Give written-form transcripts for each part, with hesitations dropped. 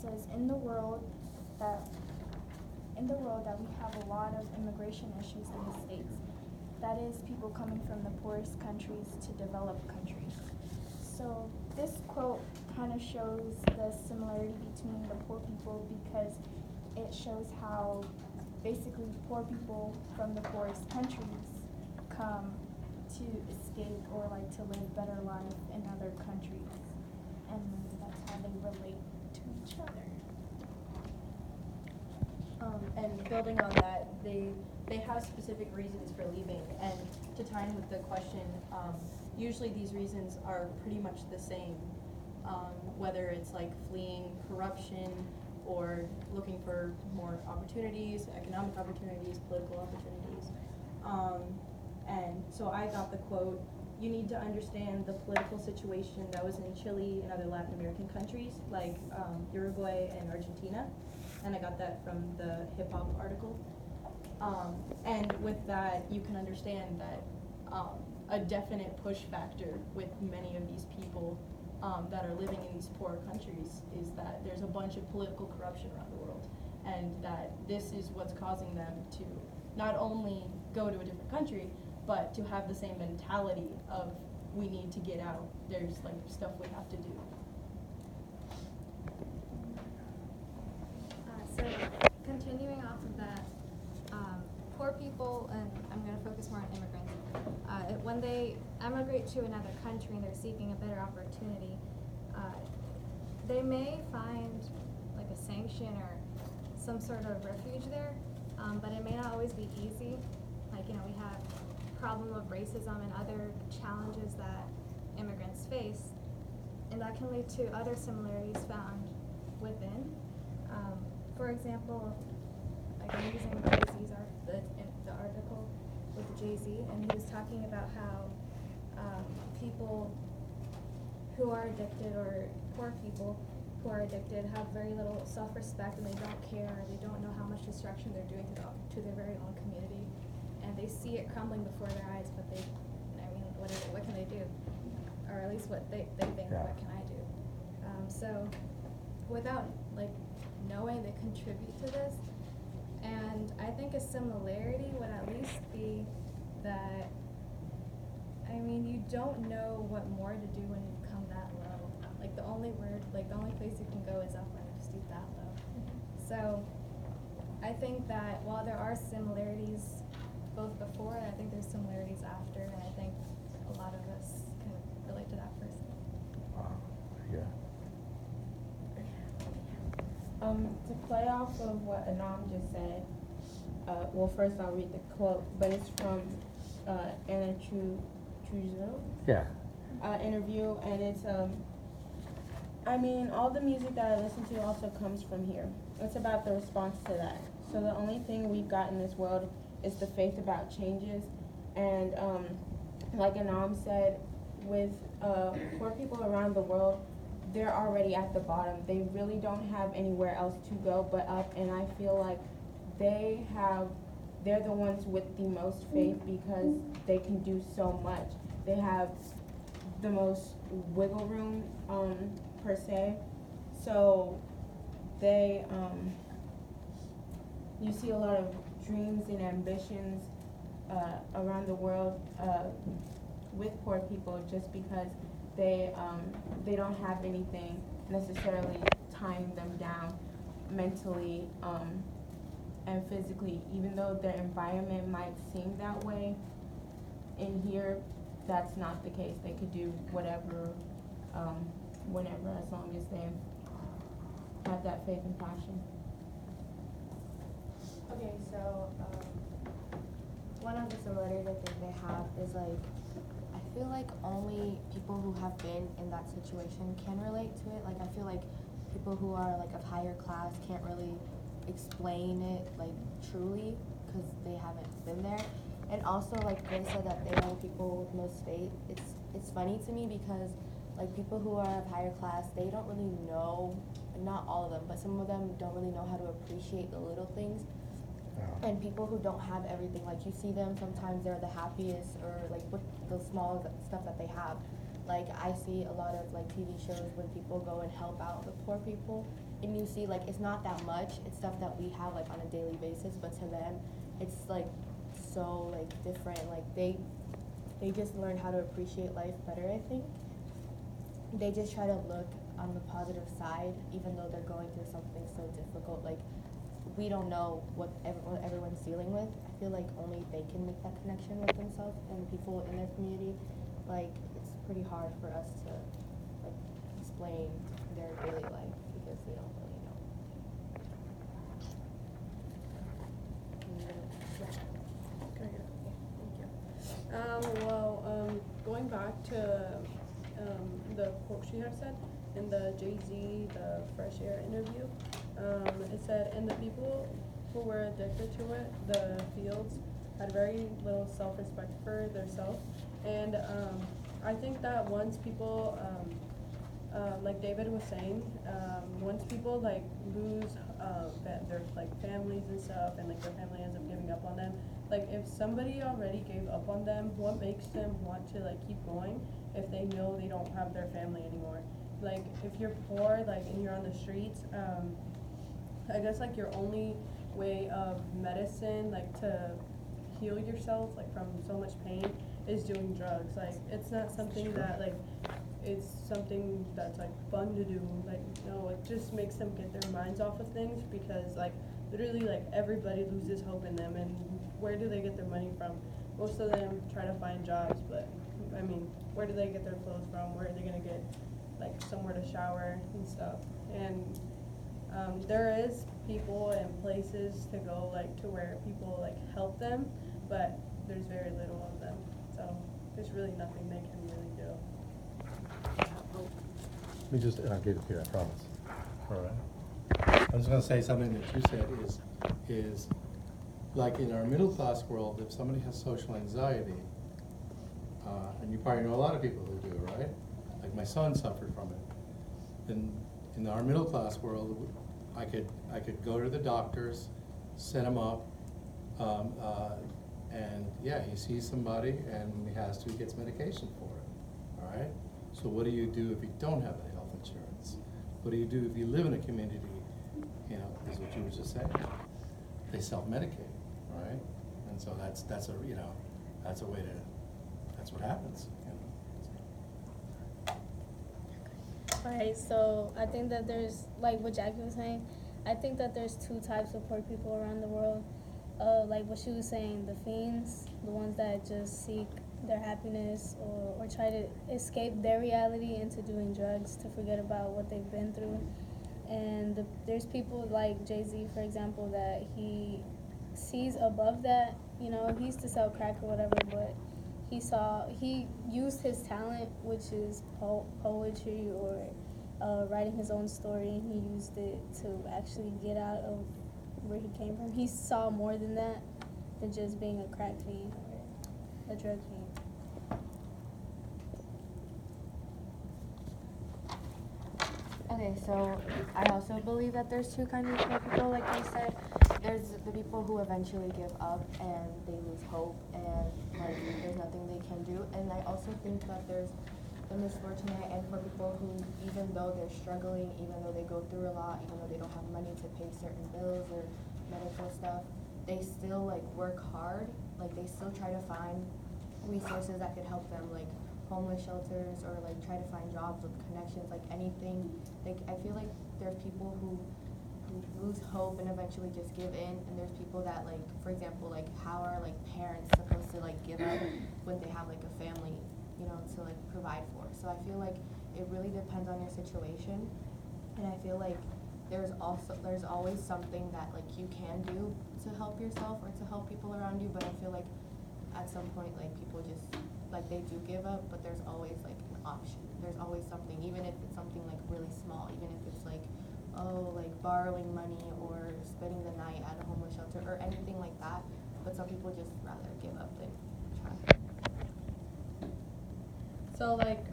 says, that we have a lot of immigration issues in the States. That is, people coming from the poorest countries to developed countries. So this quote kind of shows the similarity between the poor people, because it shows how basically poor people from the poorest countries come to escape or like to live better life in other countries, and that's how they relate to each other. And building on that, they have specific reasons for leaving, and to tie in with the question, usually these reasons are pretty much the same, whether it's like fleeing corruption or looking for more opportunities, economic opportunities, political opportunities. And so I got the quote, "You need to understand the political situation that was in Chile and other Latin American countries like Uruguay and Argentina." And I got that from the hip hop article. And with that, you can understand that a definite push factor with many of these people that are living in these poor countries is that there's a bunch of political corruption around the world, and that this is what's causing them to not only go to a different country, but to have the same mentality of, we need to get out, there's like stuff we have to do. So continuing off of that, poor people, and I'm going to focus more on immigrants, when they emigrate to another country and they're seeking a better opportunity, they may find like a sanction or some sort of refuge there, but it may not always be easy. Like, you know, we have problem of racism and other challenges that immigrants face, and that can lead to other similarities found within. For example, like I'm using JayZ's the article with JayZ, and he was talking about how people who are addicted, or poor people who are addicted, have very little self-respect, and they don't care, they don't know how much destruction they're doing to their very own community, and they see it crumbling before their eyes, but what can they do? Or at least what they think, what can I do? So without like knowing, they contribute to this. And I think a similarity would at least be that, I mean, you don't know what more to do when you come that low. Like the only place you can go is up when you stoop that low. So I think that while there are similarities both before, I think there's similarities after, and I think a lot of us can relate to that person. Yeah. To play off of what Anam just said, well, first I'll read the quote, but it's from Anna Trudeau. Yeah. Interview, and it's I mean, all the music that I listen to also comes from here. It's about the response to that. So the only thing we've got in this world is the faith about changes, and like Anam said, with poor people around the world, they're already at the bottom. They really don't have anywhere else to go but up, and I feel like they're the ones with the most faith because they can do so much. They have the most wiggle room, per se. So they, you see a lot of dreams and ambitions around the world with poor people, just because they don't have anything necessarily tying them down mentally and physically, even though their environment might seem that way. In here, that's not the case. They could do whatever, whenever, as long as they have that faith and passion. Okay, so one of the similarities I think they have is like, I feel like only people who have been in that situation can relate to it. Like I feel like people who are like of higher class can't really explain it like truly because they haven't been there. And also like they said that they are the people with most faith. It's funny to me because like people who are of higher class, they don't really know, not all of them, but some of them don't really know how to appreciate the little things. And people who don't have everything, like you see them sometimes they're the happiest or like with the small stuff that they have. Like I see a lot of like TV shows when people go and help out the poor people, and you see, like, it's not that much. It's stuff that we have, like, on a daily basis, but to them, it's, like, so, like, different. Like, they just learn how to appreciate life better, I think. They just try to look on the positive side, even though they're going through something so difficult. Like, we don't know what everyone's dealing with. I feel like only they can make that connection with themselves and people in their community. Like, it's pretty hard for us to, like, explain their daily life because they don't really know. Going back to the quote she had said in the JayZ, the Fresh Air interview, it said, and the people who were addicted to it, the fields, had very little self-respect for themselves. And I think that once people, like David was saying, once people like lose their like families and stuff, and like their family ends up giving up on them, like if somebody already gave up on them, what makes them want to like keep going if they know they don't have their family anymore? Like if you're poor, like, and you're on the streets, I guess like your only way of medicine, like to heal yourself like from so much pain, is doing drugs. Like it's not something that like, it's something that's like fun to do. Like, you know, it just makes them get their minds off of things, because like literally like everybody loses hope in them, and where do they get their money from? Most of them try to find jobs, but I mean, where do they get their clothes from? Where are they gonna get like somewhere to shower and stuff? And there is people and places to go like to where people like help them, but there's very little of them. So there's really nothing they can really do. Let me just, I'll give it to you, I promise. All right. I was going to say something that you said is like in our middle class world, if somebody has social anxiety, and you probably know a lot of people who do, right? Like my son suffered from it. And in our middle class world, I could go to the doctors, set him up, and yeah, he sees somebody and when he has to, he gets medication for it. All right. So what do you do if you don't have the health insurance? What do you do if you live in a community? You know, is what you were just saying. They self-medicate, right? And so that's a you know, that's a way to, that's what happens. You know? Right, so I think that there's, like what Jackie was saying, I think that there's two types of poor people around the world. Like what she was saying, the fiends, the ones that just seek their happiness or try to escape their reality into doing drugs to forget about what they've been through. And there's people like JayZ, for example, that he sees above that. You know, he used to sell crack or whatever, but he used his talent, which is poetry or writing his own story, and he used it to actually get out of where he came from. He saw more than that, than just being a crack fiend or a drug fiend. Okay, so I also believe that there's two kinds of poor people, like I said. There's the people who eventually give up and they lose hope and like there's nothing they can do. And I also think that there's the misfortunate and poor people who, even though they're struggling, even though they go through a lot, even though they don't have money to pay certain bills or medical stuff, they still like work hard. Like they still try to find resources that could help them, like homeless shelters, or like try to find jobs with connections, like anything. Like I feel like there's people who lose hope and eventually just give in, and there's people that, like, for example, like how are like parents supposed to like give up when they have like a family, you know, to like provide for? So I feel like it really depends on your situation, and I feel like there's always something that like you can do to help yourself or to help people around you. But I feel like at some point like people just like they do give up, but there's always like an option. There's always something, even if it's something like really small, even if it's like, oh, like borrowing money or spending the night at a homeless shelter or anything like that. But some people just rather give up than try. So like,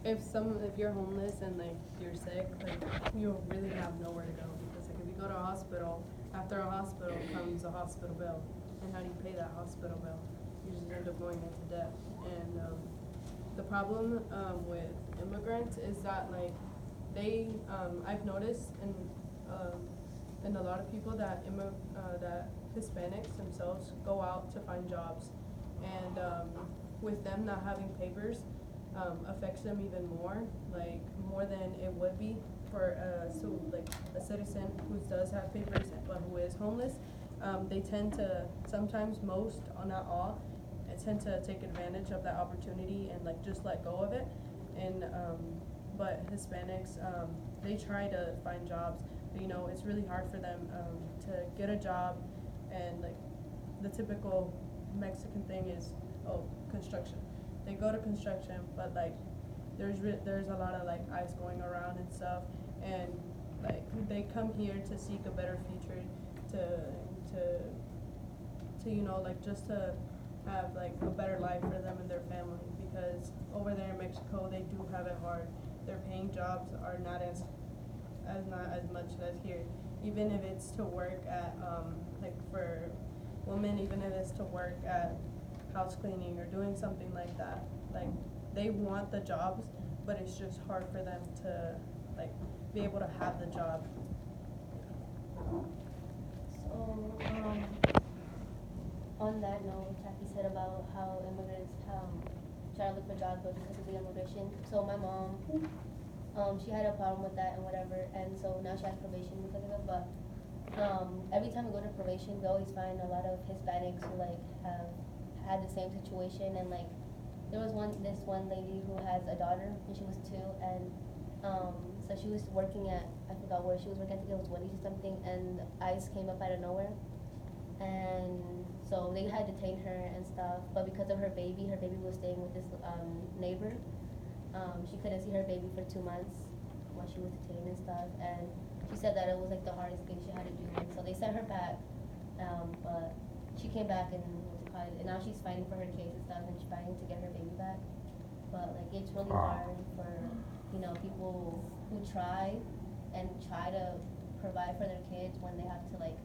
if you're homeless and like you're sick, like you really have nowhere to go, because like if you go to a hospital, after a hospital comes a hospital bill, and how do you pay that hospital bill? You just end up going into debt. And the problem with immigrants is that like I've noticed in a lot of people that that Hispanics themselves go out to find jobs, and with them not having papers, affects them even more, like more than it would be for like a citizen who does have papers but who is homeless. They tend to sometimes, most, not all, tend to take advantage of that opportunity and like just let go of it. And but Hispanics, they try to find jobs, but, you know, it's really hard for them to get a job, and like the typical Mexican thing is, oh, construction. They go to construction, but like there's a lot of like ICE going around and stuff, and like they come here to seek a better future, to you know, like just to have like a better life for them and their family, because over there in Mexico they do have it hard. Their paying jobs are not as much as here. Even if it's to work at like for women, even if it's to work at house cleaning or doing something like that, like they want the jobs, but it's just hard for them to like be able to have the job. So, on that note, Kathy said about how immigrants try to look for jobs, but because of the immigration. So my mom, she had a problem with that and whatever, and so now she has probation because of it. But every time we go to probation, we always find a lot of Hispanics who like have had the same situation, and like there was this one lady who has a daughter, and she was 2, and so she was working at, I forgot where she was working, I think it was Wendy's or something, and ICE came up out of nowhere, and so they had detained her and stuff, but because of her baby was staying with this neighbor. She couldn't see her baby for 2 months while she was detained and stuff, and she said that it was like the hardest thing she had to do, and so they sent her back, but she came back and was caught, and now she's fighting for her case and stuff, and she's fighting to get her baby back. But like it's really hard for, you know, people who try to provide for their kids when they have to like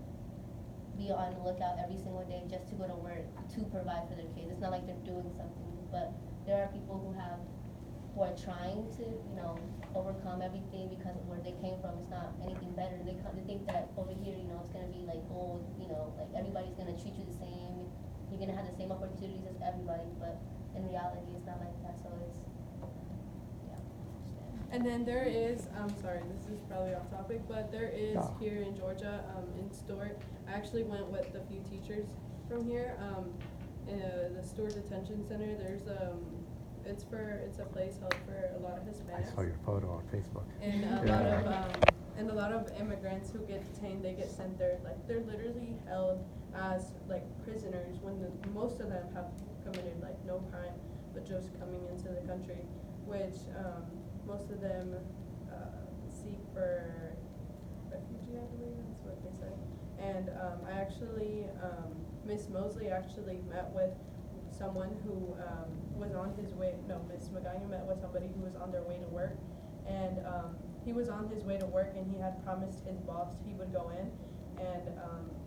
be on the lookout every single day just to go to work to provide for their kids. It's not like they're doing something, but there are people who are trying to, you know, overcome everything because of where they came from. It's not anything better. They think that over here, you know, it's gonna be like gold, you know, like everybody's gonna treat you the same. You're gonna have the same opportunities as everybody, but in reality, it's not like that. So it's, yeah. And then there is, I'm sorry, this is probably off topic, but there is here in Georgia, in Stewart, I actually went with a few teachers from here, in the Stewart Detention Center. There's it's a place held for a lot of Hispanics. I saw your photo on Facebook. And a lot of immigrants who get detained, they get sent there. Like they're literally held as like prisoners when most of them have committed like no crime, but just coming into the country, which most of them seek for refugee, I believe that's what they say. And I actually, Miss Mosley actually met with someone who was on his way, no, Miss Magana met with somebody who was on their way to work, and he was on his way to work, and he had promised his boss he would go in, and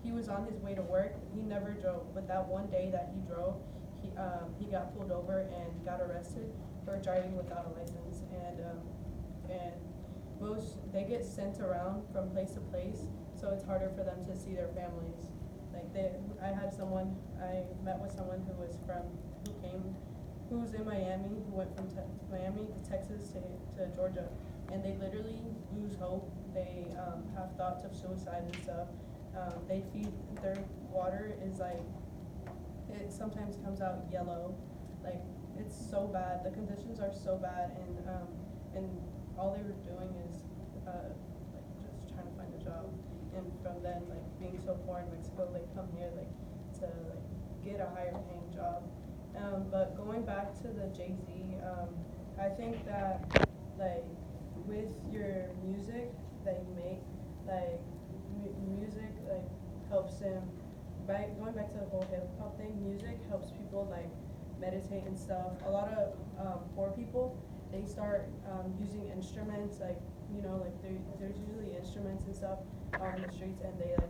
he was on his way to work. He never drove, but that one day that he drove, he got pulled over and got arrested for driving without a license, and they get sent around from place to place, so it's harder for them to see their families. Like I met with someone who was who was in Miami, who went from Miami to Texas to Georgia, and they literally lose hope. They have thoughts of suicide and stuff. Their water is like, it sometimes comes out yellow, like it's so bad. The conditions are so bad, and all they were doing is like just trying to find a job. And from then, like being so poor in Mexico, they come here like to like get a higher paying job. But going back to the JayZ, I think that like with your music that you make, like music like helps them. Going back to the whole hip hop thing, music helps people like meditate and stuff. A lot of poor people, they start using instruments, like, you know, like there's usually instruments and stuff on the streets, and they like